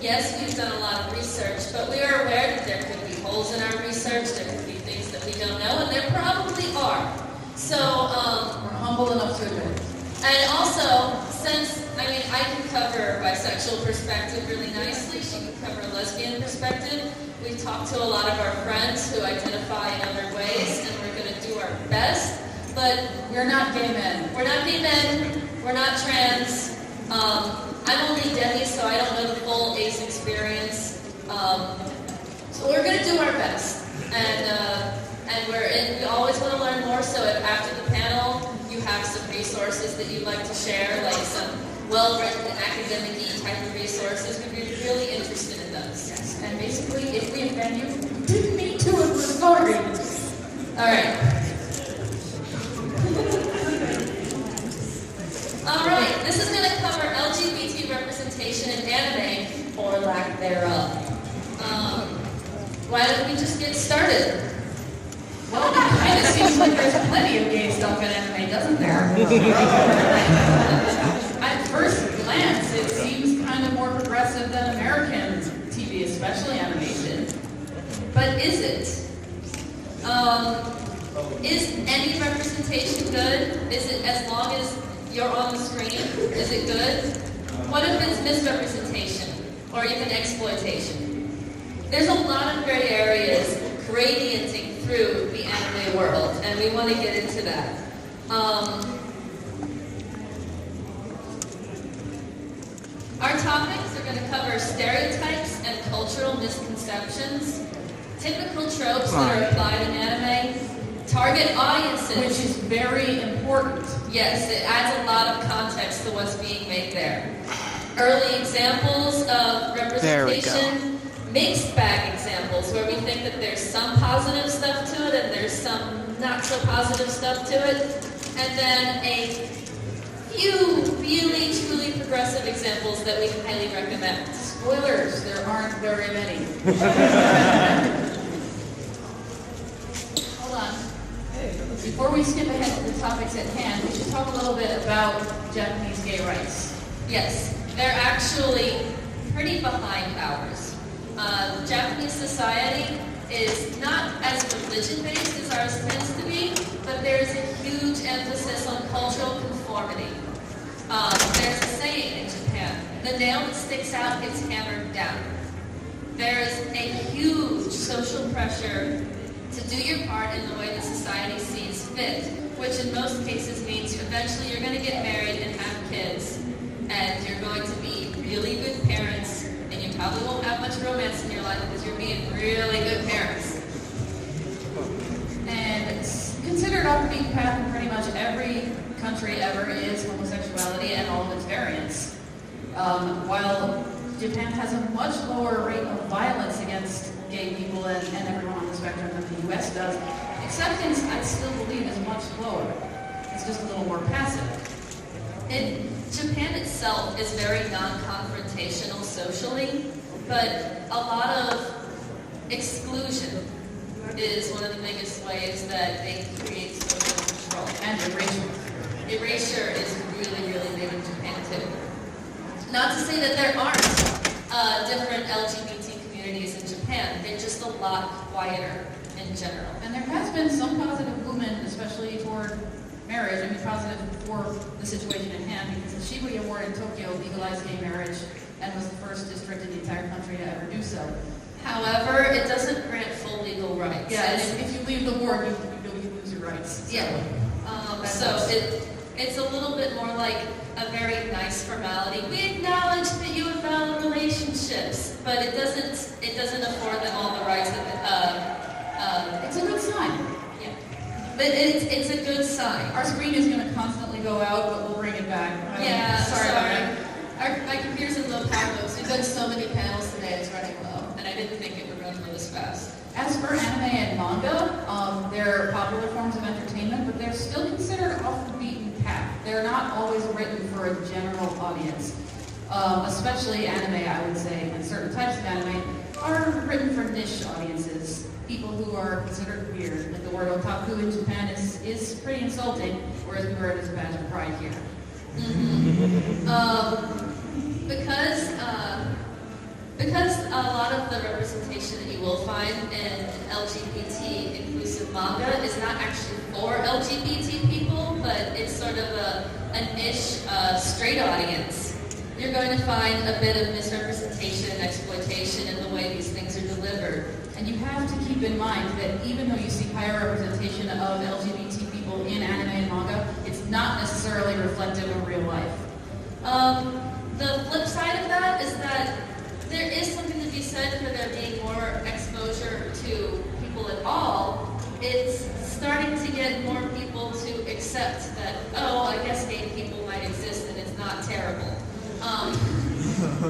Yes, we've done a lot of research, but we are aware that there could be holes in our research, there could be things that we don't know, and there probably are. So, we're humble enough to admit it. And also, since, I can cover a bisexual perspective really nicely, she can cover a lesbian perspective. We've talked to a lot of our friends who identify in other ways, and we're going to do our best. But we're not gay men. We're not gay men. We're not trans. I'm only Debbie, so I don't know the full ace experience. So we're going to do our best. And we always want to learn more, so if after the panel you have some resources that you'd like to share, like some well-written academic-y type of resources, we'd be really interested in those. Yes, and basically, if we offend you, you didn't mean to, and we're sorry. All right. All right, this is going to cover LGBT representation in anime, or lack thereof. Why don't we just get started? Well, it kind of seems like there's plenty of gay stuff in anime, doesn't there? At first glance, it seems kind of more progressive than American TV, especially animation. But is it? Is any representation good? Is it, as long as you're on the screen, is it good? What if it's misrepresentation or even exploitation? There's a lot of gray areas gradienting through the anime world, and we want to get into that. Our topics are going to cover stereotypes and cultural misconceptions, typical tropes that are applied in anime, target audiences. Which is very important. Yes, it adds a lot of context to what's being made there. Early examples of representation. Mixed bag examples where we think that there's some positive stuff to it and there's some not so positive stuff to it. And then a few really, truly progressive examples that we highly recommend. Spoilers, there aren't very many. Hold on. Before we skip ahead to the topics at hand, we should talk a little bit about Japanese gay rights. Yes, they're actually pretty behind ours. Japanese society is not as religion-based as ours tends to be, but there's a huge emphasis on cultural conformity. There's a saying in Japan, the nail that sticks out gets hammered down. There's a huge social pressure to do your part in the way that society sees fit, which in most cases means eventually you're going to get married and have kids, and you're going to be really good parents, and you probably won't have much romance in your life because you're being really good parents. And it's considered off the beaten path in pretty much every country ever is homosexuality and all of its variants. While Japan has a much lower rate of violence against gay people and everyone on the spectrum than the US does, acceptance, I still believe, is much lower. It's just a little more passive. Japan itself is very non-confrontational socially, but a lot of exclusion is one of the biggest ways that they create social control. And erasure. Erasure is really, really big in Japan too. Not to say that there aren't different LGBT communities in Japan. They're just a lot quieter in general. And there has been some positive movement, especially toward marriage. I mean, positive for the situation at hand, because the Shibuya Ward in Tokyo legalized gay marriage and was the first district in the entire country to ever do so. However, it doesn't grant full legal rights. Yeah, and if you leave the ward, you really lose your rights. So. Yeah. It's a little bit more like a very nice formality. We acknowledge that you have valid relationships, but it doesn't afford them all the rights that it's a good sign. Yeah. But it's a good sign. Our screen is going to constantly go out, but we'll bring it back. Yeah, sorry. My computer's in low power mode, so we've done so many panels today, it's running low, and I didn't think it would run low this fast. As for anime and manga, they're popular forms of entertainment, but they're still considered off the beaten path. They're not always written for a general audience. Especially anime, I would say, and certain types of anime are written for niche audiences. People who are considered weird. Like the word otaku in Japan is pretty insulting, whereas we wear it as a badge of pride here. Mm-hmm. Because Because a lot of the representation that you will find in LGBT inclusive manga is not actually for LGBT people, but it's sort of a niche straight audience. You're going to find a bit of misrepresentation and exploitation in the way these things are delivered. And you have to keep in mind that even though you see higher representation of LGBT people in anime and manga, it's not necessarily reflective of real life. The flip side of that is that there is something to be said for there being more exposure to people at all. It's starting to get more people to accept that, oh, I guess gay people might exist and it's not terrible.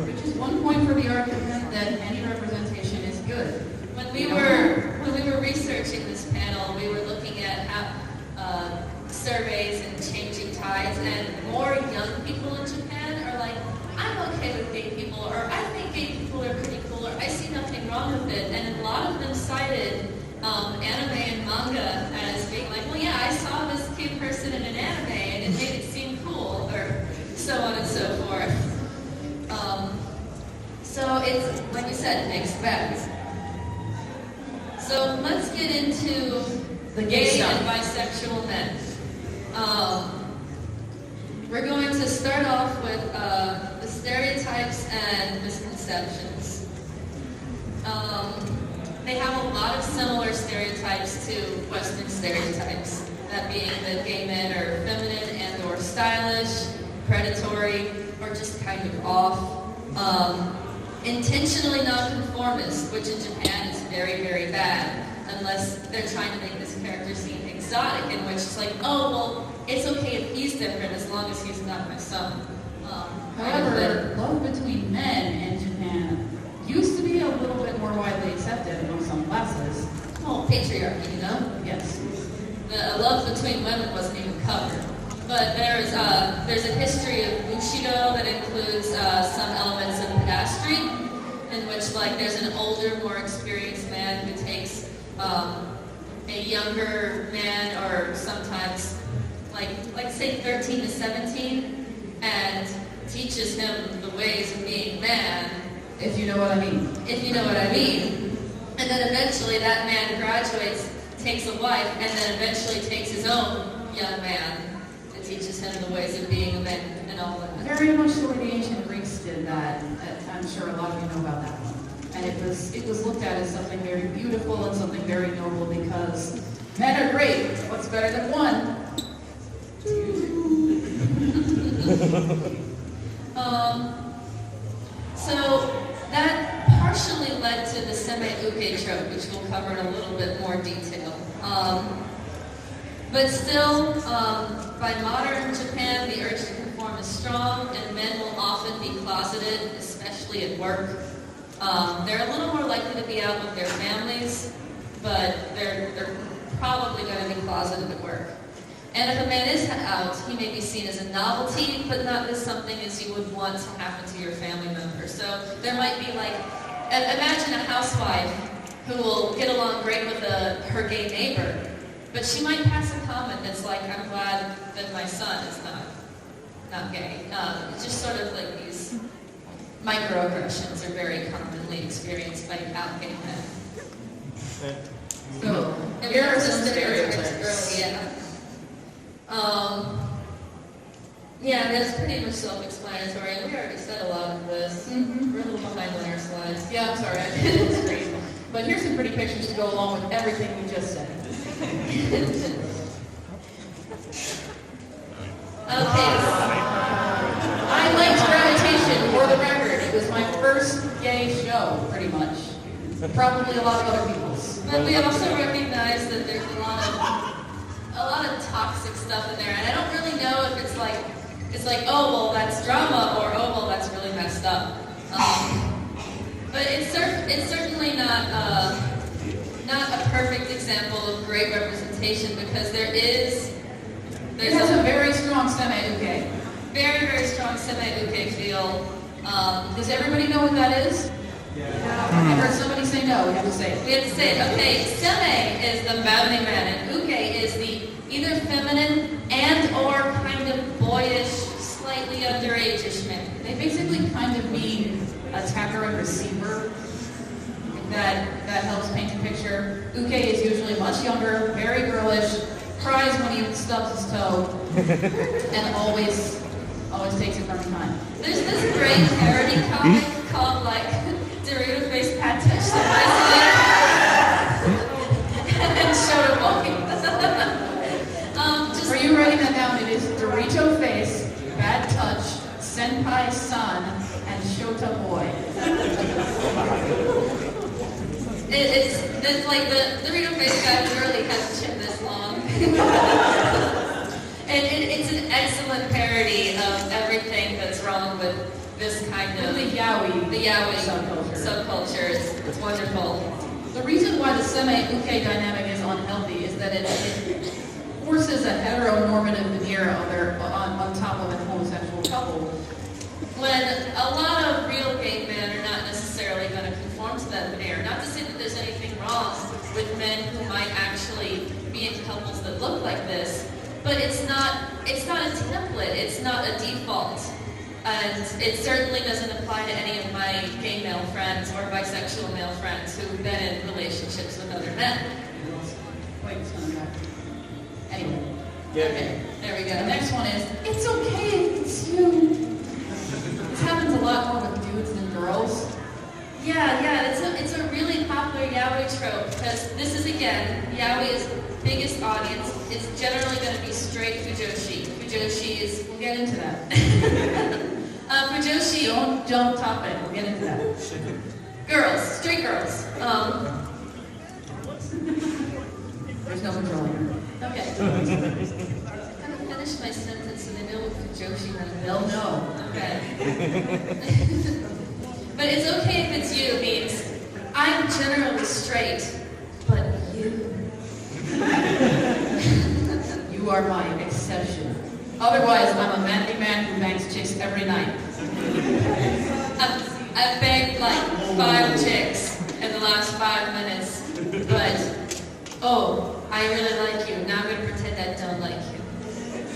Which is one point for the argument that any representation is good. When we were researching this panel, we were looking at how surveys and changing tides, and more young people in Japan are like, I'm okay with gay people, or I think gay people are pretty cool, or I see nothing wrong with it. And a lot of them cited anime and manga as being like, well, yeah, I saw this cute person in an anime and it made it seem cool, or so on and so forth. So it's, like you said, mixed bags. So let's get into The gay gay and stuff. bisexual men. We're going to start off with the stereotypes and misconceptions. They have a lot of similar stereotypes to Western stereotypes, that being that gay men are feminine and or stylish, predatory, or just kind of off. Intentionally nonconformist, which in Japan is very, very bad, unless they're trying to make this character seem exotic, in which it's like, oh, well, it's okay if he's different as long as he's not my son. However, love between men in Japan used to be a little bit more widely accepted among some classes. Well, patriarchy, you know? Yes. The love between women wasn't even covered. But there's a history of Bushido that includes some elements of pedastry, in which like there's an older, more experienced man who takes a younger man, or sometimes like say 13 to 17, and teaches him the ways of being man. If you know what I mean. If you know what I mean. And then eventually that man graduates, takes a wife, and then eventually takes his own young man and teaches him the ways of being a man and all that. Very much the way the ancient Greeks did that. I'm sure a lot of you know about that one. And it was looked at as something very beautiful and something very noble, because men are great. What's better than one? So that partially led to the semi-uke trope, which we'll cover in a little bit more detail. But still, by modern Japan, the urge to conform is strong, and men will often be closeted, especially at work. They're a little more likely to be out with their families, but they're probably going to be closeted at work. And if a man is out, he may be seen as a novelty, but not as something as you would want to happen to your family member. So there might be like, imagine a housewife who will get along great with her gay neighbor, but she might pass a comment that's like, I'm glad that my son is not gay. It's just sort of like these microaggressions are very commonly experienced by out gay men. So, And here we are were some just stereotypes. earlier. Yeah, that's pretty much self-explanatory. We already said a lot of this. Mhm. We're a little behind on our slides. Yeah, I'm sorry, I did it straight. But here's some pretty pictures to go along with everything we just said. Okay. I liked Gravitation, for the record. It was my first gay show, pretty much. Probably a lot of other people's. But we also recognize that there's a lot of toxic stuff in there, and I don't really know if it's like, oh well, that's drama, or oh well, that's really messed up. But it's certainly not a perfect example of great representation, because there's It has a very strong semi-uke. very, very strong semi-uke feel. Does everybody know what that is? I heard somebody say no. We have to say it. We have to say it. Okay, seme is the maddening man, and uke is the either feminine and or kind of boyish, slight slightly underage-ish men. They basically kind of mean attacker and receiver. That helps paint a picture. Uke is usually much younger, very girlish, cries when he stubs his toe, and always takes it from behind. There's this great parody comic called like Dorito Face Pat Touch and Shota Boy. For you writing that down, it is Dorito Face, Bad Touch, Senpai San, and Shota Boy. It's like the Dorito Face guy literally has a chin this long. And it's an excellent parody of everything that's wrong with this kind of The yaoi subculture. It's wonderful. The reason why the semi-uke dynamic is unhealthy is that it forces a heteronormative veneer on top of a homosexual couple. When a lot of real gay men are not necessarily going to conform to that veneer. Not to say that there's anything wrong with men who might actually be in couples that look like this, but it's not a template, it's not a default. And it certainly doesn't apply to any of my gay male friends or bisexual male friends who've been in relationships with other men. Wait, it's coming back. Anyway. Yeah. Okay, there we go. The next one is, it's okay if it's you. This happens a lot more with dudes than girls. Yeah, it's a really popular yaoi trope because this is, again, yaoi's biggest audience is generally going to be straight fujoshi. Fujoshi is, We'll get into that. fujoshi, Don't top it. We'll get into that. girls, straight girls. There's no controlling. Okay. I'm going to finish my sentence so they know what fujoshi means. They'll know. Okay. But it's okay if it's you means I'm generally straight, but you. You are my exception. Otherwise, I'm a manly man who bangs chicks every night. I've banged like 5 chicks in the last 5 minutes, but I really like you. Now I'm going to pretend I don't like you.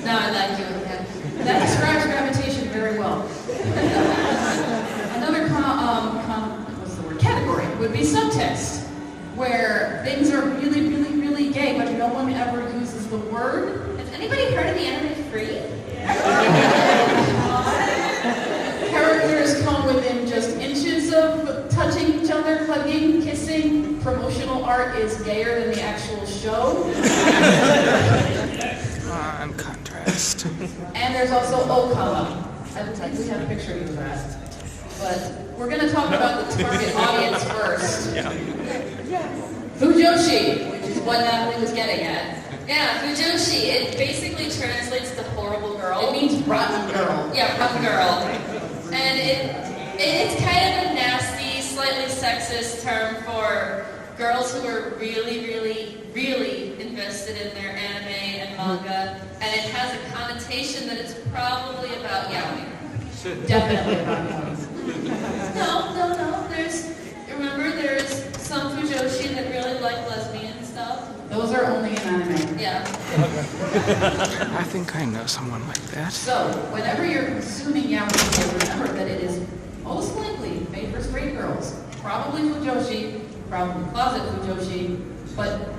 Now I like you again. That describes gravitation very well. Another category would be subtext, where things are really, really, really gay, but no one ever uses the word. Has anybody heard of the anime Free? Characters come within just inches of touching each other, hugging, kissing. Promotional art is gayer than the actual show. On contrast. And there's also Okama. I think we have a picture of that. But we're going to talk about the target audience first. Fujoshi, which is what Natalie was getting at. Yeah, fujoshi. It basically translates to horrible girl. It means rotten girl. Yeah, rotten girl. And it's kind of a nasty, slightly sexist term for girls who are really, really, really invested in their anime and manga, and it has a connotation that it's probably about yaoi. Definitely about yaoi. No. There's some fujoshi that really like lesbian stuff. Those are only in anime. Yeah. I think I know someone like that. So, whenever you're consuming yaoi, remember that it is most likely made for straight girls. Probably fujoshi, probably closet fujoshi, but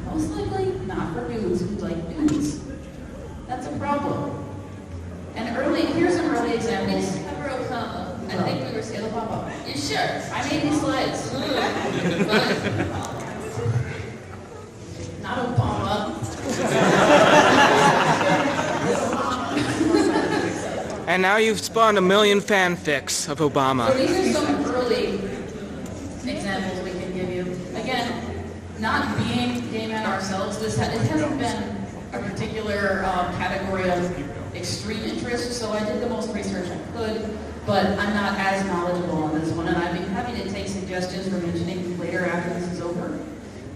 most likely not for dudes who like dudes. That's a problem. And here's some early examples. Cover Okama. I think we were It'll saying. pop up. You sure? I made these slides. Fine. Not Obama. And now you've spawned a million fanfics of So Obama. these are some early examples we can give you. Again, not being gay men ourselves, it hasn't been a particular category of extreme interest, so I did the most research I could, but I'm not as knowledgeable on this one, and I'd be happy to take suggestions for mentioning later after this is over.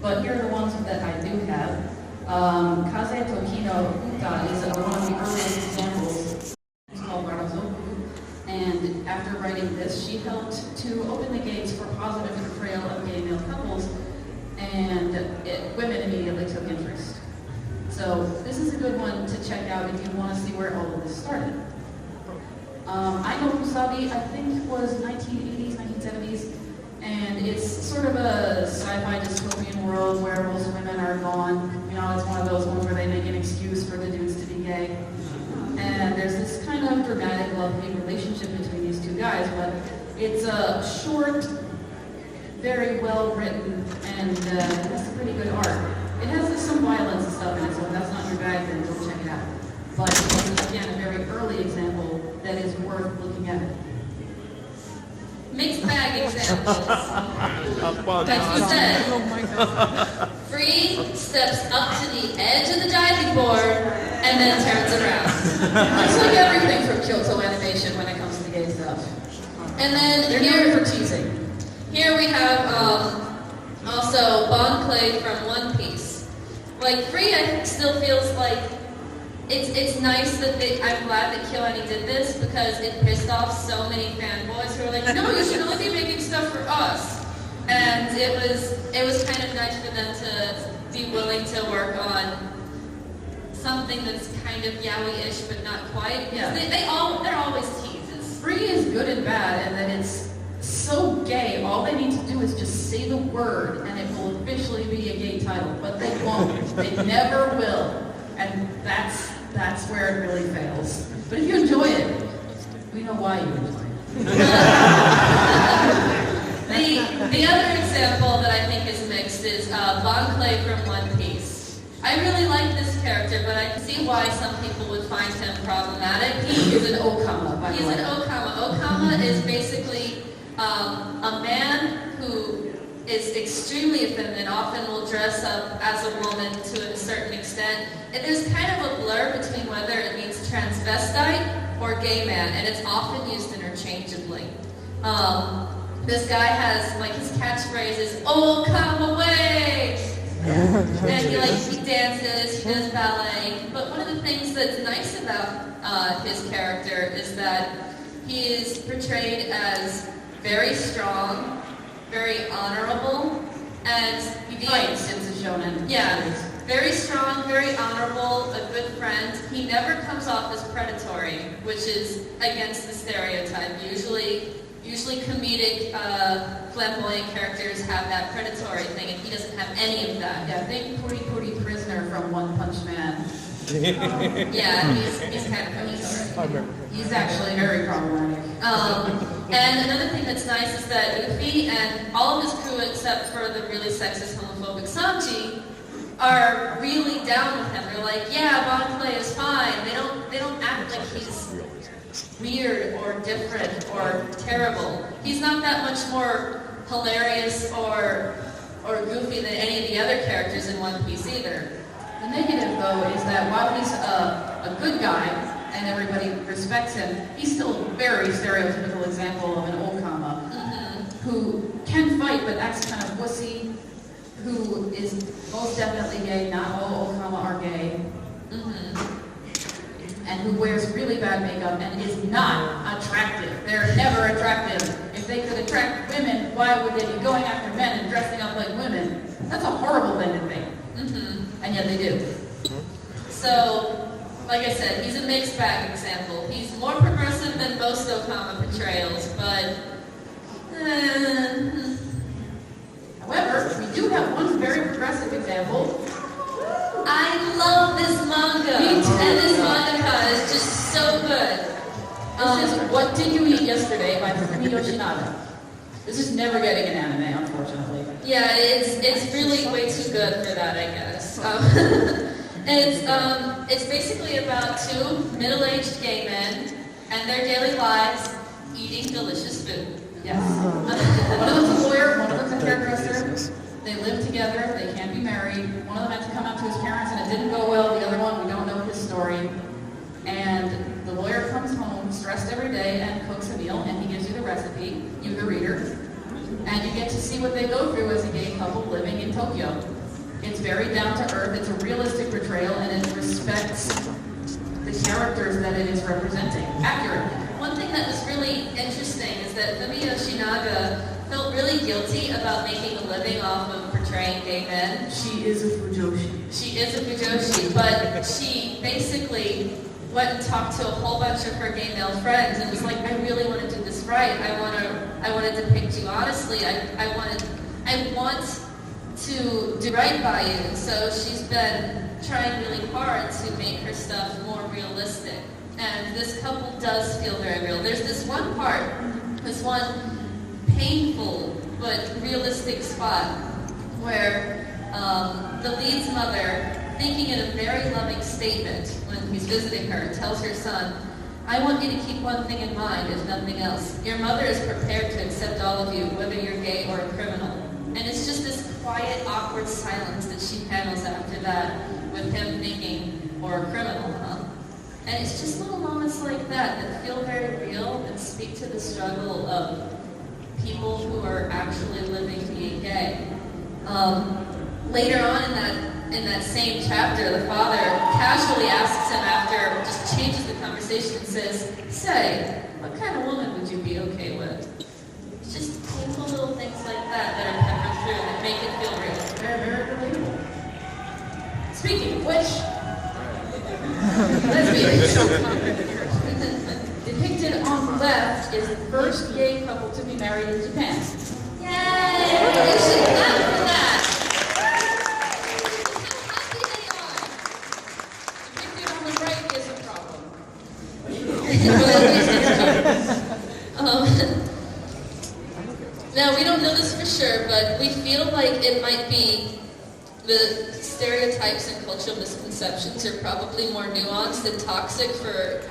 But here are the ones that I do have. Kaze Tokino Uta is one of the earliest examples. It's called Rarazoku. And after writing this, she helped to open the gates for positive portrayal of gay male couples, and women immediately took interest. So this is a good one to check out if you want to see where all of this started. I know Kusabi, I think was 1980s, 1970s, and it's sort of a sci-fi dystopian world where most women are gone. You know, it's one of those ones where they make an excuse for the dudes to be gay. And there's this kind of dramatic love-hate relationship between these two guys, but it's a short, very well written, and it has some pretty good art. It has some violence and stuff in it, so if that's not your bag, then go check it out. But it's, again, a very early example that is worth looking at. Mixed bag examples. Like you said, Free steps up to the edge of the diving board and then turns around. It's like everything from Kyoto Animation when it comes to gay stuff. And then They're known for teasing. here we have also Bon Clay from One Piece. Like Free, I still feels like it's nice that I'm glad that KyoAni did this because it pissed off so many fanboys who were like, no, you should only be making stuff for us. And it was kind of nice for them to be willing to work on something that's kind of yaoi-ish but not quite. Yeah. They're always teases. Free is good and bad, and then it's so gay. All they need to do is just say the word, and it will officially be a gay title. But they won't. They never will. And that's where it really fails. But if you enjoy it, we know why you enjoy it. The other example that I think is mixed is Bon Clay from One Piece. I really like this character, but I can see why some people would find him problematic. He is an Okama, by the way. He's an Okama. Okama is basically a man who is extremely effeminate, often will dress up as a woman to a certain extent. And there's kind of a blur between whether it means transvestite or gay man, and it's often used interchangeably. This guy has, like, his catchphrase is, "Oh, come away!" And he dances, he does ballet. But one of the things that's nice about his character is that he is portrayed as very strong, very honorable, and He fights in the shonen. yeah, very strong, very honorable, a good friend. He never comes off as predatory, which is against the stereotype. Usually comedic, flamboyant characters have that predatory thing, and he doesn't have any of that. Yeah, think Puri Prisoner from One Punch Man. Yeah, he's kind of predatory. He's actually very problematic. And another thing that's nice is that Luffy and all of his crew, except for the really sexist, homophobic Sanji, are really down with him. They're like, yeah, Bon Clay is fine. They don't act like he's weird or different or terrible. He's not that much more hilarious or goofy than any of the other characters in One Piece either. The negative, though, is that while he's a good guy and everybody respects him, he's still a very stereotypical example of an Okama who can fight but acts kind of wussy, who is most definitely gay. Not all Okama are gay. And who wears really bad makeup and is not attractive. They're never attractive. If they could attract women, why would they be going after men and dressing up like women? That's a horrible thing to think. And yet they do. So, like I said, he's a mixed bag example. He's more progressive than most Okama portrayals, but However, we do have one very progressive example. I love this manga. Me too. And this mangaka is just so good. This is What Did You Eat Yesterday by Fumi Yoshinada. This is never getting an anime, unfortunately. Yeah, it's really way too good for that, I guess. It's basically about two middle-aged gay men and their daily lives eating delicious food. Yes. One of them's a lawyer, one of them's a hairdresser. They live together, they can't be married. One of them had to come out to his parents and it didn't go well. The other one, we don't know his story. And the lawyer comes home stressed every day and cooks a meal, and he gives you the recipe, you the reader, and you get to see what they go through as a gay couple living in Tokyo. It's very down to earth, it's a realistic portrayal, and it respects the characters that it is representing accurately. One thing that was really interesting is that Fumi Yoshinaga felt really guilty about making a living off of portraying gay men. She is a fujoshi. She is a fujoshi, but she basically went and talked to a whole bunch of her gay male friends and was like, I really want to do this right. I want to depict you honestly. I want to do right by you. And so she's been trying really hard to make her stuff more realistic. And this couple does feel very real. There's this one part, this one painful but realistic spot where the lead's mother, thinking in a very loving statement when he's visiting her, tells her son, I want you to keep one thing in mind, if nothing else. Your mother is prepared to accept all of you, whether you're gay or a criminal. And it's just this quiet, awkward silence that she panels after that, with him thinking, or a criminal, huh? And it's just little moments like that feel very real and speak to the struggle of people who are actually living being gay. Later on in that same chapter, the father casually asks him after, just changes the conversation and says, say, what kind of woman would you be okay with? It's just painful little things like that are peppered through that make it feel real. Very, very relatable. Speaking of which, lesbians. Depicted on the left is the first gay couple to be married in Japan. Yay! We should clap for that! Depicted on the right is a problem. Now, we don't know this for sure, but we feel like it might be the stereotypes and cultural misconceptions are probably more nuanced and toxic for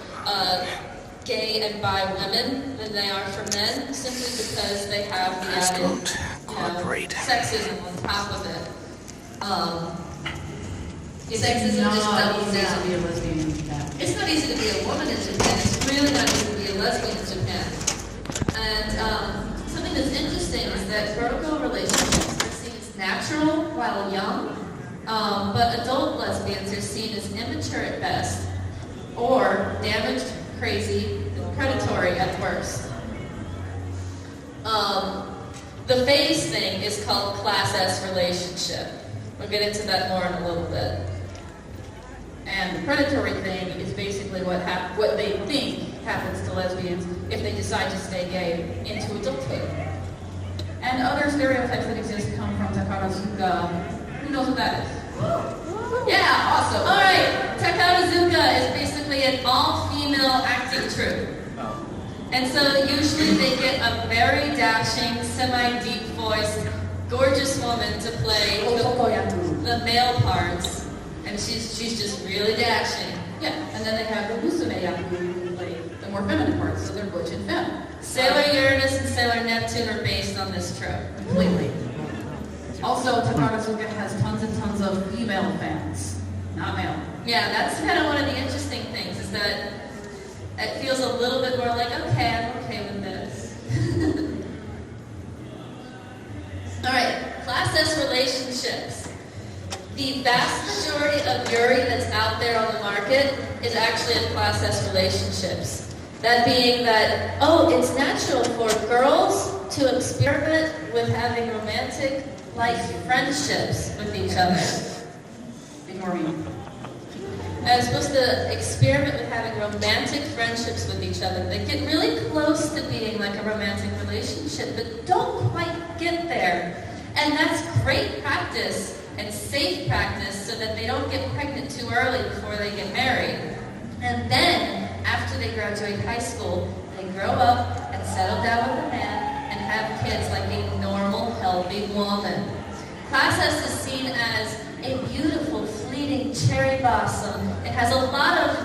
gay and bi women than they are for men, simply because they have the added sexism on top of it. Sexism just doubles down. To be a lesbian in Japan. It's not easy to be a woman in Japan. It's really not easy to be a lesbian in Japan. And something that's interesting is that vertical relationships are seen as natural while young, but adult lesbians are seen as immature at best, or damaged, crazy, and predatory at worst. The phase thing is called Class S relationship. We'll get into that more in a little bit. And the predatory thing is basically what they think happens to lesbians if they decide to stay gay into adulthood. And other stereotypes that exist come from Takarazuka. Who knows what that is? Yeah, awesome. All right, Takarazuka is basically an all-female acting troupe. And so usually they get a very dashing, semi-deep voiced, gorgeous woman to play the male parts. And she's just really dashing. Yeah, and then they have the Musume Yaku who play the more feminine parts, so they're butch and femme. Sailor Uranus and Sailor Neptune are based on this trope. Completely. Also, Takarazuka has tons and tons of female fans, not male. Yeah, that's kind of one of the interesting things, is that it feels a little bit more like, okay, I'm okay with this. All right, Class S relationships. The vast majority of Yuri that's out there on the market is actually in Class S relationships. That being that, it's natural for girls to experiment with having romantic-like friendships with each other. Ignore me. They're supposed to experiment with having romantic friendships with each other. They get really close to being like a romantic relationship, but don't quite get there. And that's great practice and safe practice so that they don't get pregnant too early before they get married. And then, after they graduate high school, they grow up and settle down with a man and have kids like a normal, healthy woman. Class S is seen as a beautiful, fleeting cherry blossom. It has a lot of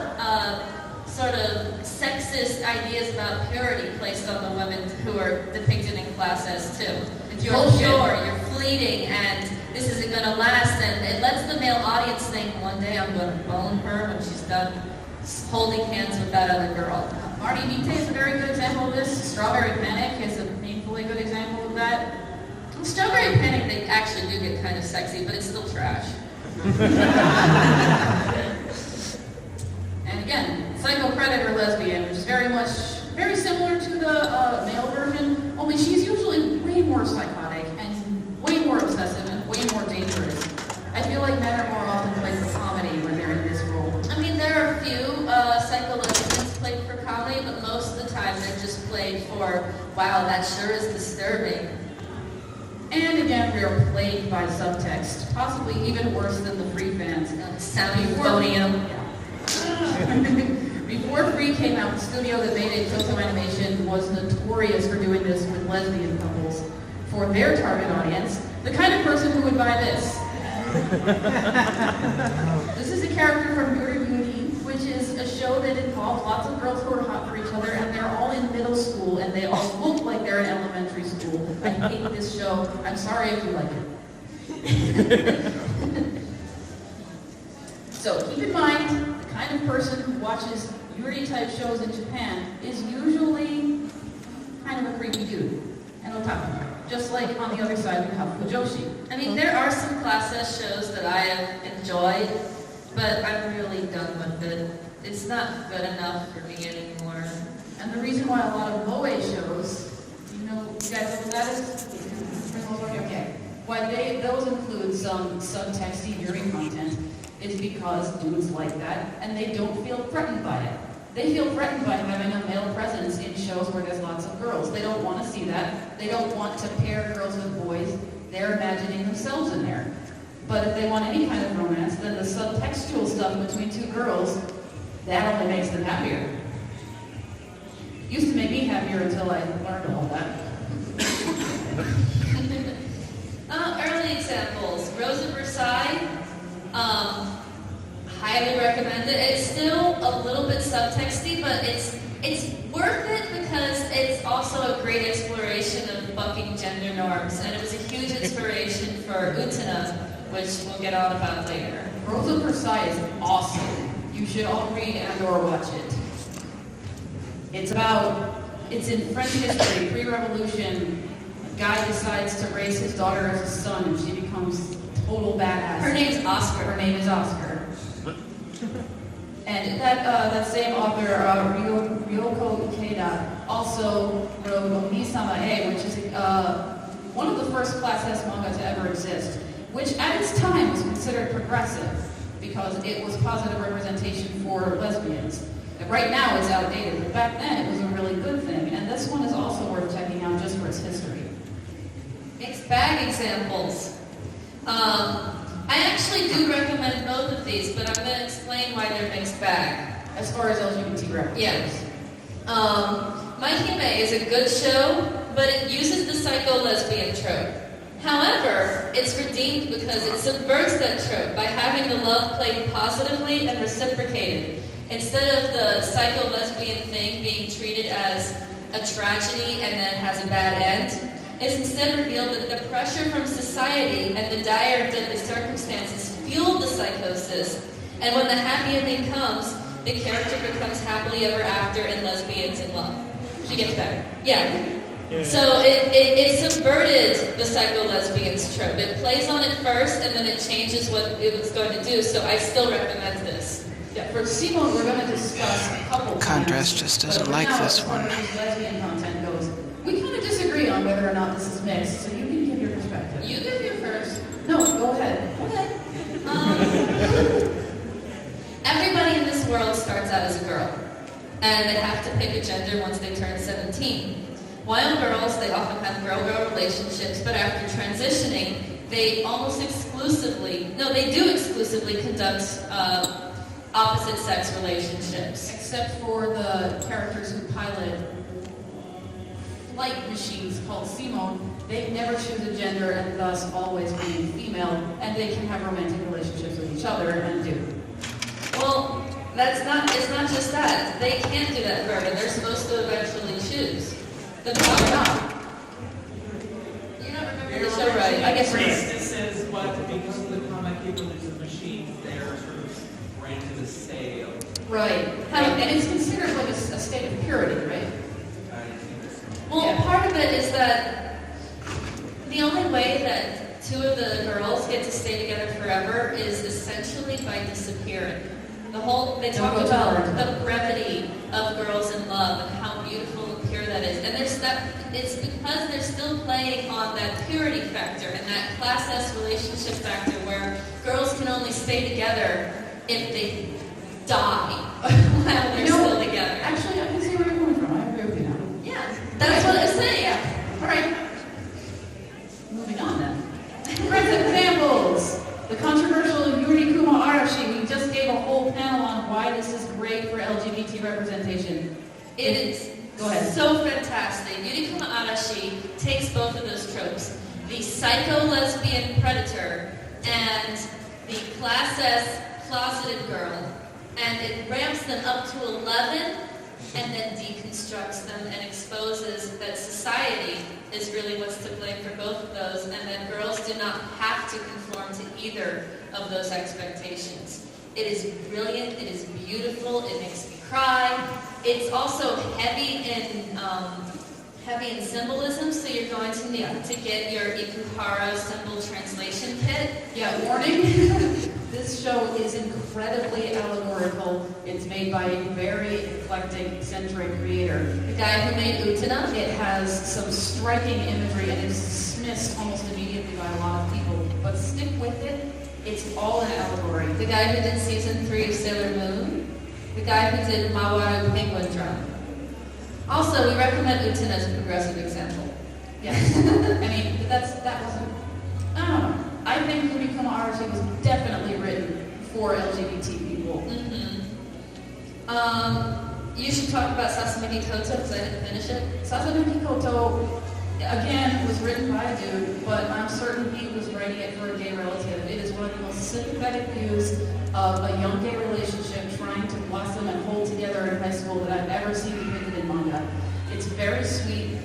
sort of sexist ideas about purity placed on the women who are depicted in Class S too. You're pure, you're fleeting, and this isn't going to last, and it lets the male audience think, one day I'm going to bone her when she's done holding hands with that other girl. Marty Vitae is a very good example of this. Strawberry Panic is a painfully good example of that. Strawberry Panic, they actually do get kind of sexy, but it's still trash. And again, Psycho Predator lesbian, which is very similar to the male version, only she's usually way more psychotic and way more obsessive and way more dangerous. I feel like men are more often played for comedy when they're in this role. I mean, there are a few time they're just played for, wow, that sure is disturbing. And again, we are plagued by subtext, possibly even worse than the Free fans. Sounding euphonium. Before Free came out, the studio that made it, Kyoto Animation, was notorious for doing this with lesbian couples for their target audience. The kind of person who would buy this. This is a character from Yuri Yuri, which is a show that involves lots of girls who are hot for each other, and they're all in middle school, and they all look like they're in elementary school. I hate this show. I'm sorry if you like it. So keep in mind, the kind of person who watches Yuri-type shows in Japan is usually kind of a creepy dude, and otaku. Just like on the other side, we have Fujoshi. I mean, there are some class S shows that I have enjoyed, but I'm really done with it. It's not good enough for me anymore. And the reason why a lot of moe shows, you guys know what that is? Okay. Why those include some subtexty Yuri content is because dudes like that, and they don't feel threatened by it. They feel threatened by having a male presence in shows where there's lots of girls. They don't want to see that. They don't want to pair girls with boys. They're imagining themselves in there. But if they want any kind of romance, then the subtextual stuff between two girls, that only makes them happier. Used to make me happier until I learned all that. Early examples, Rose of Versailles, highly recommend it. It's still a little bit subtexty, but it's worth it because it's also a great exploration of bucking gender norms, and it was a huge inspiration for Utena, which we'll get on about later. Rose of Versailles is awesome. You should all read and or watch it. It's in French history, pre-revolution. A guy decides to raise his daughter as a son, and she becomes total badass. Her name's Oscar. Her name is Oscar. And that same author, Ryoko Ikeda, also wrote Onisama E, which is one of the first class S manga to ever exist, which at its time was considered progressive because it was positive representation for lesbians. And right now it's outdated, but back then it was a really good thing. And this one is also worth checking out just for its history. Mixed bag examples. I actually do recommend both of these, but I'm going to explain why they're mixed bag. As far as LGBT references. Yes. My Hime is a good show, but it uses the psycho-lesbian trope. However, it's redeemed because it subverts that trope by having the love played positively and reciprocated. Instead of the psycho-lesbian thing being treated as a tragedy and then has a bad end, it's instead revealed that the pressure from society and the dire deadly circumstances fueled the psychosis, and when the happy ending comes, the character becomes happily ever after and lesbians in love. She gets better. Yeah. So it subverted the psycho-lesbians trope. It plays on it first, and then it changes what it was going to do, so I still recommend this. Yeah, for Simone, we're going to discuss a couple Contrast just doesn't like this one. As far as lesbian content goes, we kind of disagree on whether or not this is mixed, so you can give your perspective. You give your first. No, go ahead. Okay. Everybody in this world starts out as a girl, and they have to pick a gender once they turn 17. While girls, they often have girl-girl relationships, but after transitioning, they do exclusively conduct opposite-sex relationships. Except for the characters who pilot flight machines called Simone, they never choose a gender and thus always being female, and they can have romantic relationships with each other and do. Well, it's not just that. They can't do that forever. They're supposed to eventually choose. Then why not? You don't remember the show right. I guess you're right. Priestesses, what, because of the comic people use the machines, they're sort of granted a say of... Right. And it's considered like a state of purity, right? Well, Yeah. part of it is that the only way that two of the girls get to stay together forever is essentially by disappearing. They talk about the brevity of girls in love and how beautiful and pure that is. And it's because they're still playing on that purity factor and that class S relationship factor where girls can only stay together if they die while they're still together. Actually, I can see where you're coming from. I agree with you now. actually, Yurikuma Arashi takes both of those tropes, the psycho-lesbian predator and the class S closeted girl, and it ramps them up to 11 and then deconstructs them and exposes that society is really what's to blame for both of those, and that girls do not have to conform to either of those expectations. It is brilliant, it is beautiful, it makes me cry. It's also heavy in symbolism, so you're going to need to get your Ikuhara symbol translation kit. Yeah, warning. This show is incredibly allegorical. It's made by a very eclectic, eccentric creator. The guy who made Utena. It has some striking imagery and is dismissed almost immediately by a lot of people. But stick with it. It's all an allegory. The guy who did season 3 of Sailor Moon. The guy who did Mawaru Penguin Drum. Also, we recommend Utena as a progressive example. Yes. I mean, that wasn't, I don't know. I think Yurikuma Arashi was definitely written for LGBT people. You should talk about Sasameki Koto because I didn't finish it. Sasameki Koto, again, was written by a dude, but I'm certain he was writing it for a gay relative. It is one of the most sympathetic views of a young gay relationship trying to blossom and hold together in high school that I've ever seen depicted in manga. It's very sweet.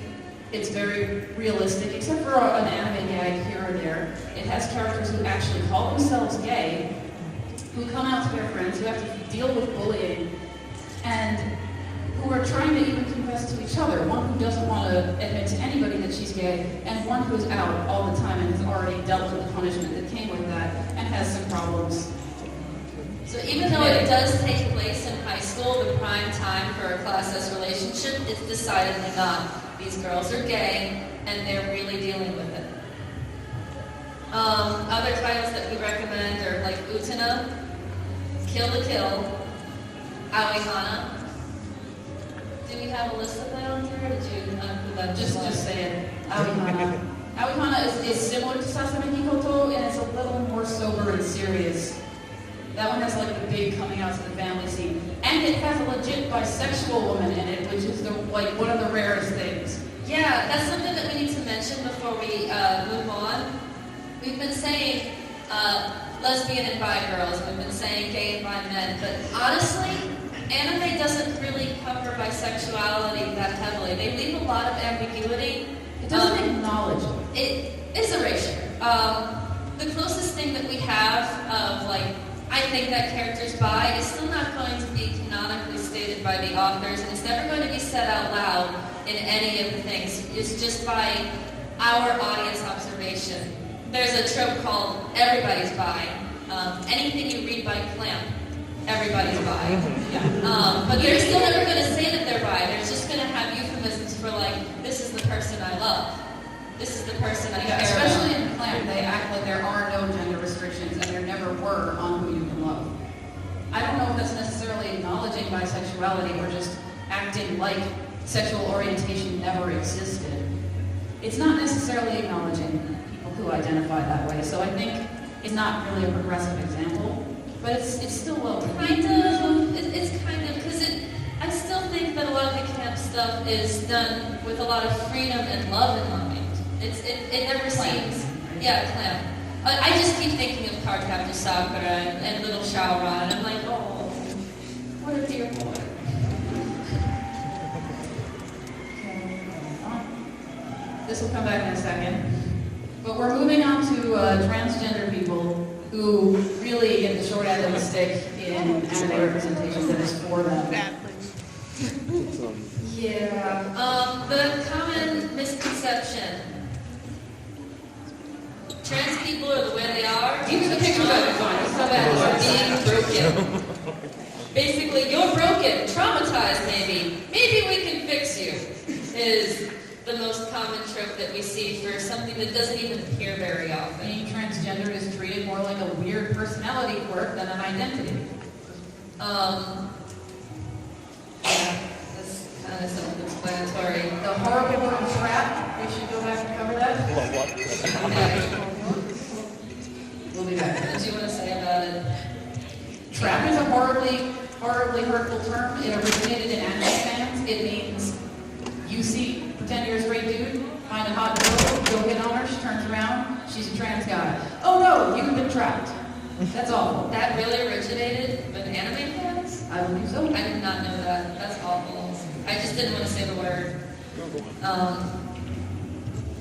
It's very realistic, except for an anime gag here or there. It has characters who actually call themselves gay, who come out to their friends, who have to deal with bullying, and who are trying to even confess to each other. One who doesn't want to admit to anybody that she's gay, and one who's out all the time and has already dealt with the punishment that came with that, and has some problems. So even though it does take place in high school, the prime time for a class S relationship, it's decidedly not. These girls are gay, and they're really dealing with it. Other titles that we recommend are like Utena, Kill the Kill, Aoihana. Do we have a list of that on here? Did you put that? Just say it. Aoihana. Aoihana is similar to Sasameki Koto, and it's a little more sober and serious. That one has like the big coming out to the family scene. And it has a legit bisexual woman in it, which is like one of the rarest things. Yeah, that's something that we need to mention before we move on. We've been saying lesbian and bi girls, we've been saying gay and bi men, but honestly, anime doesn't really cover bisexuality that heavily. They leave a lot of ambiguity. It doesn't acknowledge it. It is erasure. The closest thing that we have of like, I think that character's bi is still not going to be canonically stated by the authors, and it's never going to be said out loud in any of the things. It's just by our audience observation. There's a trope called everybody's bi. Anything you read by Clamp, everybody's bi. But they're still never going to say that they're bi. They're just going to have euphemisms for like, this is the person I love. This is the person I care about. Especially in Clamp, they act like there are no gender restrictions, and there never were on who you can love. I don't know if that's necessarily acknowledging bisexuality or just acting like sexual orientation never existed. It's not necessarily acknowledging people who identify that way, so I think it's not really a progressive example, but it's still well. Kind of. It's kind of, because I still think that a lot of the camp stuff is done with a lot of freedom and love in mind. It never seems, yeah, Clamp. I just keep thinking of Cardcaptor Sakura and Little Shaoran, and I'm like, oh, what a dear boy. This will come back in a second. But we're moving on to transgender people who really get the short end of the stick in anime representation that is for them. Yeah. The common misconception. Trans people are the way they are. These are the pictures I've been So bad. Being broken. Basically, you're broken, traumatized maybe. Maybe we can fix you. Is the most common trope that we see for something that doesn't even appear very often. Being transgender is treated more like a weird personality quirk than an identity. Yeah, that's kind of self-explanatory. The horrible word trap, we should go back and cover that. Okay. We'll be back. What did you want to say about it? Trap is a horribly hurtful term. It originated in anime fans. It means you You see, pretend you're a straight dude, find a hot girl, go hit on her, she turns around, she's a trans guy. Oh no, you've been trapped. That's awful. That really originated with anime fans? I believe so. I did not know that. That's awful. I just didn't want to say the word.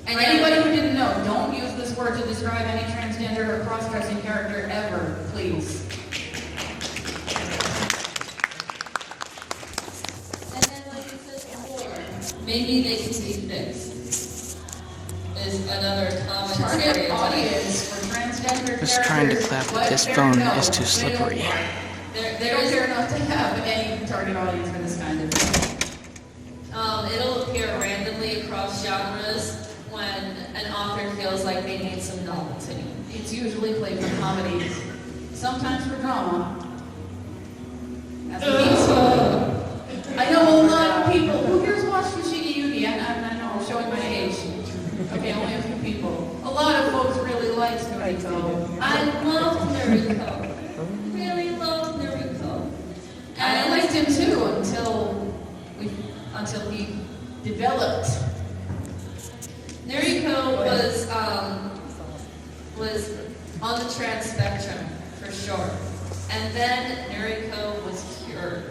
And anybody who didn't know, don't use this word to describe any transgender or cross-dressing character ever, please. And then, like I said before, maybe they can be fixed. Is another common Target stereotype. audience for transgender Just trying to characters, clap, but but this fair phone enough. is too They don't- slippery. They don't care enough to have any target audience for this kind of thing. It'll appear randomly across genres when an author feels like they need some novelty. It's usually played for comedy, sometimes for drama. That's what means. I know a lot of people. Who here's watched Fushigi Yugi? I know, I'm showing my age. Okay, only a few people. A lot of folks really like Noriko. I love Noriko. Really love Noriko. And I liked him too until he developed. Noriko was on the trans spectrum for sure, and then Noriko was cured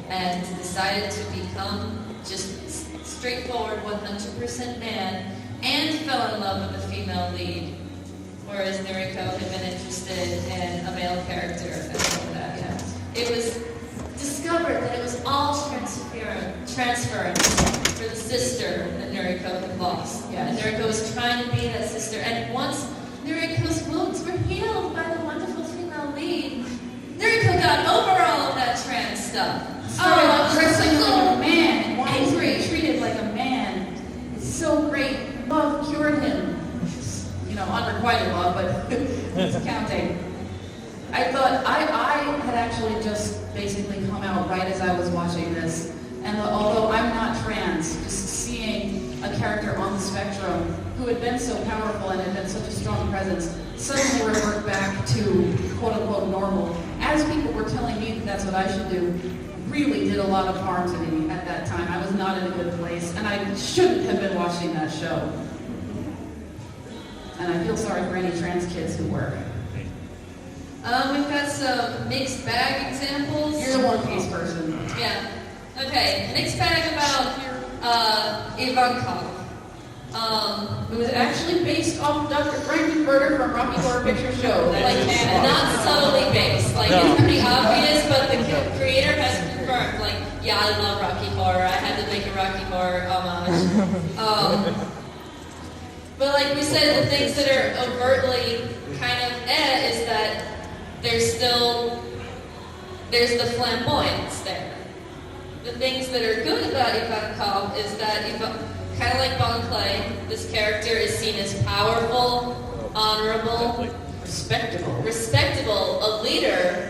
and decided to become just straightforward 100% man, and fell in love with the female lead, whereas Noriko had been interested in a male character before that. It was discovered that it was all transference for the sister that Noriko had lost. Yes. And Noriko was trying to be that sister. And once Noriko's wounds were healed by the wonderful female lead, Noriko got over all of that trans stuff. Started dressing like a man and wanting to be treated like a man. It's so great. Love cured him. You know, unrequited love, but it's counting. I thought I had actually just basically come out right as I was watching this. And although I'm not trans, just seeing a character on the spectrum who had been so powerful and had been such a strong presence suddenly revert back to quote-unquote normal, as people were telling me that that's what I should do, really did a lot of harm to me at that time. I was not in a good place, and I shouldn't have been watching that show. And I feel sorry for any trans kids who were. We've got some mixed bag examples. You're the One Piece person. Yeah. Okay, mixed bag about Ivankov. It was actually based off Dr. Frankenberger from Rocky Horror Picture Show. Like, not subtly based. Like, it's pretty obvious, but the creator has confirmed, like, yeah, I love Rocky Horror. I had to make a Rocky Horror homage. But like we said, the things that are overtly kind of is that there's the flamboyance there. The things that are good about Ivankov is that, kind of like Bon Clay, this character is seen as powerful, honorable, respectable, a leader,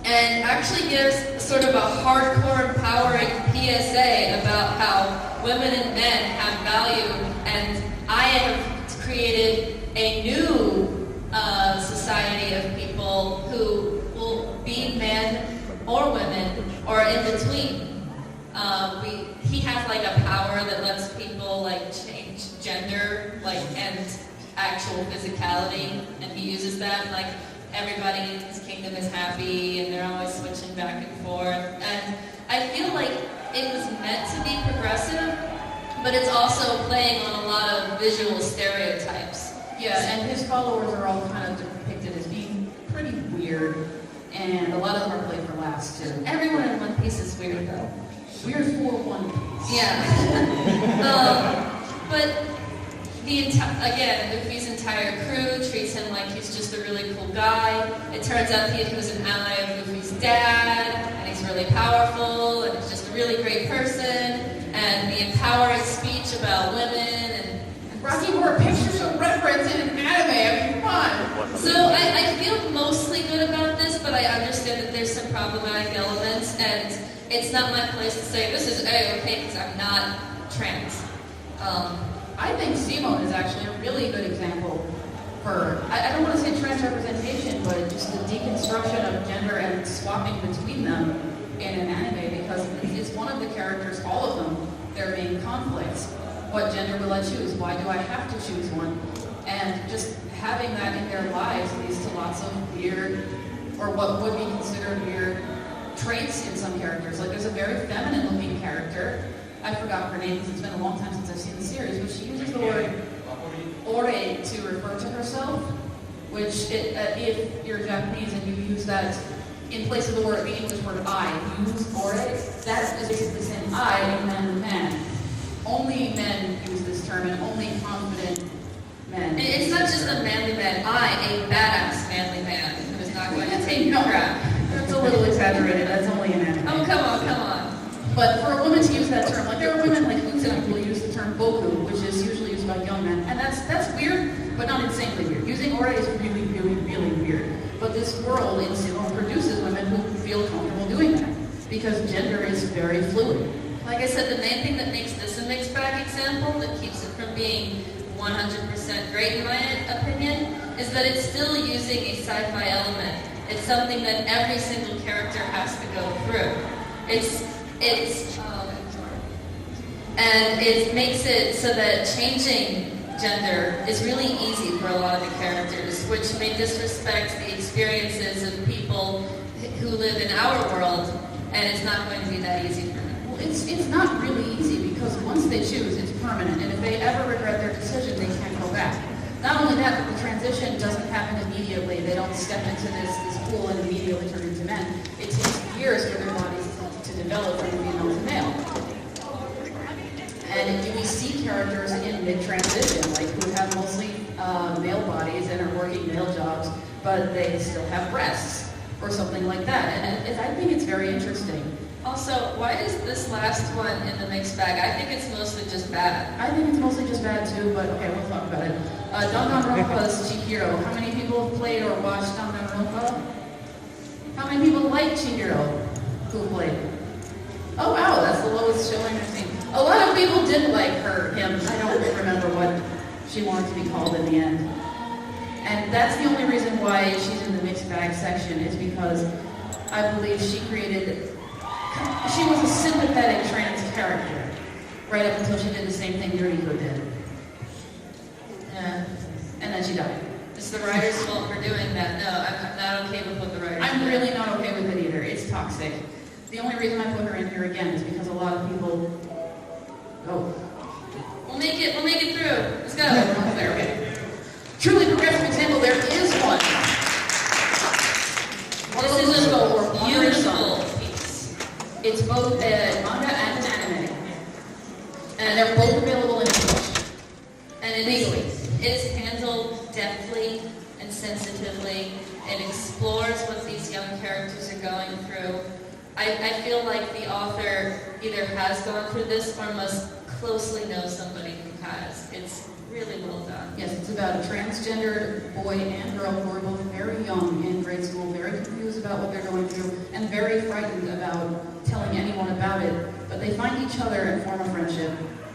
and actually gives sort of a hardcore, empowering PSA about how women and men have value, and I have created a new society of people who will be men or women or in between. He has like a power that lets people like change gender, like, and actual physicality, and he uses that. Like, everybody in his kingdom is happy, and they're always switching back and forth. And I feel like it was meant to be progressive, but it's also playing on a lot of visual stereotypes. Yeah, and his followers are all kind of depicted as being pretty weird, and a lot of them are played for laughs too. Everyone in One Piece is weird, though. Weird for One Piece. Yeah. But Luffy's entire crew treats him like he's just a really cool guy. It turns out he was an ally of Luffy's dad, and he's really powerful, and he's just a really great person, and the empowering speech about women, and Rocky Horror Picture Show reference in an anime. I mean, come on. so I feel mostly good about this, but I understand that there's some problematic elements, and it's not my place to say this is A-okay because I'm not trans. I think Simone is actually a really good example for, I don't want to say trans representation, but just the deconstruction of gender and swapping between them in an anime because it's one of the characters, all of them, their main conflicts. What gender will I choose? Why do I have to choose one? And just having that in their lives leads to lots of weird, or what would be considered weird, traits in some characters. Like there's a very feminine looking character. I forgot her name because it's been a long time since I've seen the series, but she uses the word ore to refer to herself, which if you're Japanese and you use that in place of the word, the English word I, you use ore, that is basically saying I am man. Only men use this term, and only confident men. It's not just a manly man. A badass manly man who is not going to take crap. That's a little exaggerated. That's only an anime. Oh, come on. But for a woman to use that term, like there are women like Utsuno who will use the term boku, which is usually used by young men, and that's weird, but not insanely weird. Using ore is really, really, really weird. But this world in Sumo produces women who feel comfortable doing that because gender is very fluid. Like I said, the main thing that makes this a mixed bag example, that keeps it from being 100% great in my opinion, is that it's still using a sci-fi element. It's something that every single character has to go through. And it makes it so that changing gender is really easy for a lot of the characters, which may disrespect the experiences of people who live in our world, and it's not going to be that easy for them. Well, it's not really easy because once they choose, it's permanent, and if they ever regret their decision, they can't go back. Not only that, but the transition doesn't happen immediately. They don't step into this pool and immediately turn into men. It takes years for their bodies to develop from female to male. And we see characters in mid-transition, like who have mostly male bodies and are working male jobs, but they still have breasts, or something like that. And I think it's very interesting. Also, why is this last one in the mixed bag? I think it's mostly just bad. I think it's mostly just bad too, but okay, we'll talk about it. Danganronpa's Chihiro. How many people have played or watched Danganronpa? How many people like Chihiro who played? Oh wow, that's the lowest showing I've seen. A lot of people did like him. I don't remember what she wanted to be called in the end. And that's the only reason why she's in the mixed bag section, is because I believe she was a sympathetic trans character, right up until she did the same thing Yuriko did. And then she died. It's the writer's fault for doing that. No, I'm not okay with what the writer's I'm doing. really not okay with it either. It's toxic. The only reason I put her in here again is because a lot of people... Oh. We'll make it through. Let's go. There, okay. Truly progressive example, there is one. This is a beautiful beautiful piece. It's both a manga and an anime. And they're both available in English. And it's handled deftly and sensitively. It explores what these young characters are going through. I feel like the author either has gone through this or must closely know somebody who has. It's really well done. Yes, it's about a transgender boy and girl who are both very young in grade school, very confused about what they're going through, and very frightened about telling anyone about it. But they find each other and form a friendship.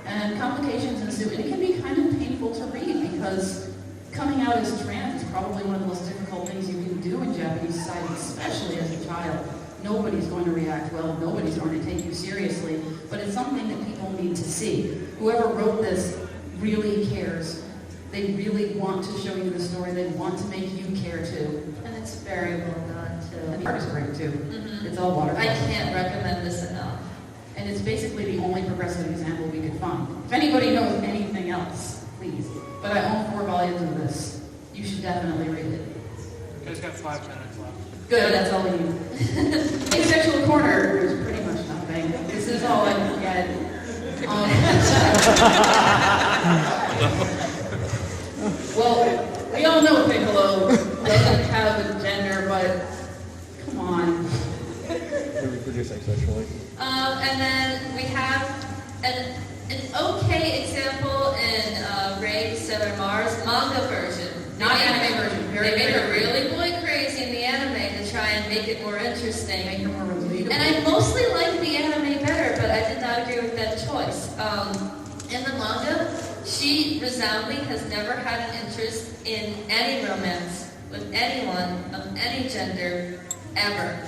And complications ensue, and it can be kind of painful to read because coming out as trans is probably one of the most difficult things you can do in Japanese society, especially as a child. Nobody's going to react well, nobody's going to take you seriously, but it's something that people need to see. Whoever wrote this really cares. They really want to show you the story, they want to make you care too. And it's very well done too. And the art is great too. Mm-hmm. It's all watercolor. I can't recommend this enough. And it's basically the only progressive example we could find. If anybody knows anything else, please. But I own 4 volumes of this. You should definitely read it. You guys got 5 minutes left. Good, that's all we need. Asexual corner is pretty much nothing. This is all I can get. Well, we all know Piccolo doesn't have a gender, but come on. They reproduce asexually. And then we have an okay example in Raid 7 Mars manga version. Not anime version. They made her really boy crazy in the anime to try and make it more interesting. Make her more relatable. And I mostly like the anime better, but I did not agree with that choice. In the manga, she resoundingly has never had an interest in any romance with anyone of any gender ever.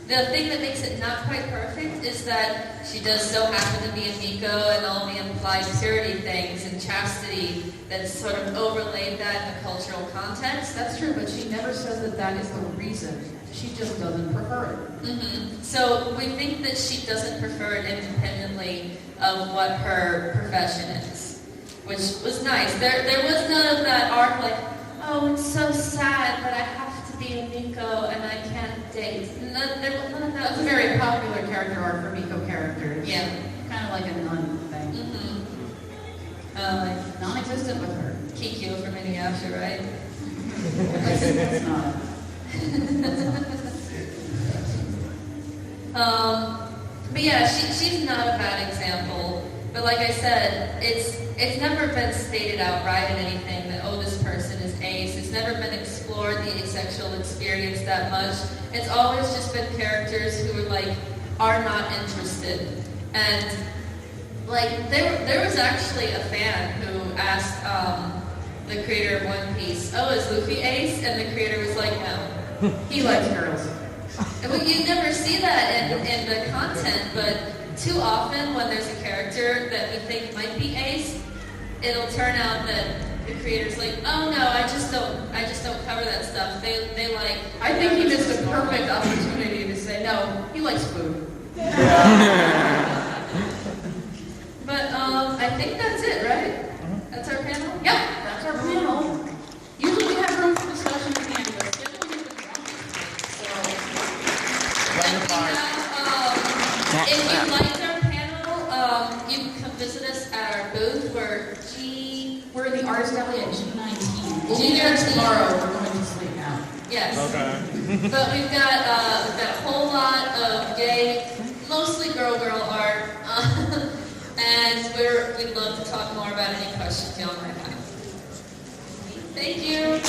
The thing that makes it not quite perfect is that she does so happen to be a Miko, and all the implied purity things and chastity that sort of overlaid that in the cultural context. That's true, but she never says that that is the reason. She just doesn't prefer it. So we think that she doesn't prefer it independently of what her profession is, which was nice. There was none of that arc like, oh, it's so sad that I have to be a Miko and I can't date. There was none of that. That's a very popular character arc for Miko characters. Yeah. Kind of like a nun thing. Like Non-existent with her. Kikyo from Inuyasha, right? That's not. But yeah, she's not a bad example. But like I said, it's never been stated outright in anything that, oh, this person is ace. It's never been explored, the asexual experience, that much. It's always just been characters who are not interested. And like there was actually a fan who asked the creator of One Piece, oh, is Luffy ace? And the creator was like, no. He likes girls. Well, you never see that in the content, but too often when there's a character that we think might be ace, it'll turn out that the creator's like, oh no, I just don't cover that stuff. They like. I think he missed a perfect opportunity to say, no, he likes food. But I think that's it, right? That's our panel? Yep, that's our panel. Usually we have room for discussion at the end, but scheduling has been wrong. And if you liked our panel, you can come visit us at our booth. We're in the Artist Alley at G19. We'll G19. be there tomorrow. We're going to sleep now. Yes. Okay. But we've got a whole lot of gay, mostly girl art, and we'd love to talk more about any questions y'all might have. Thank you.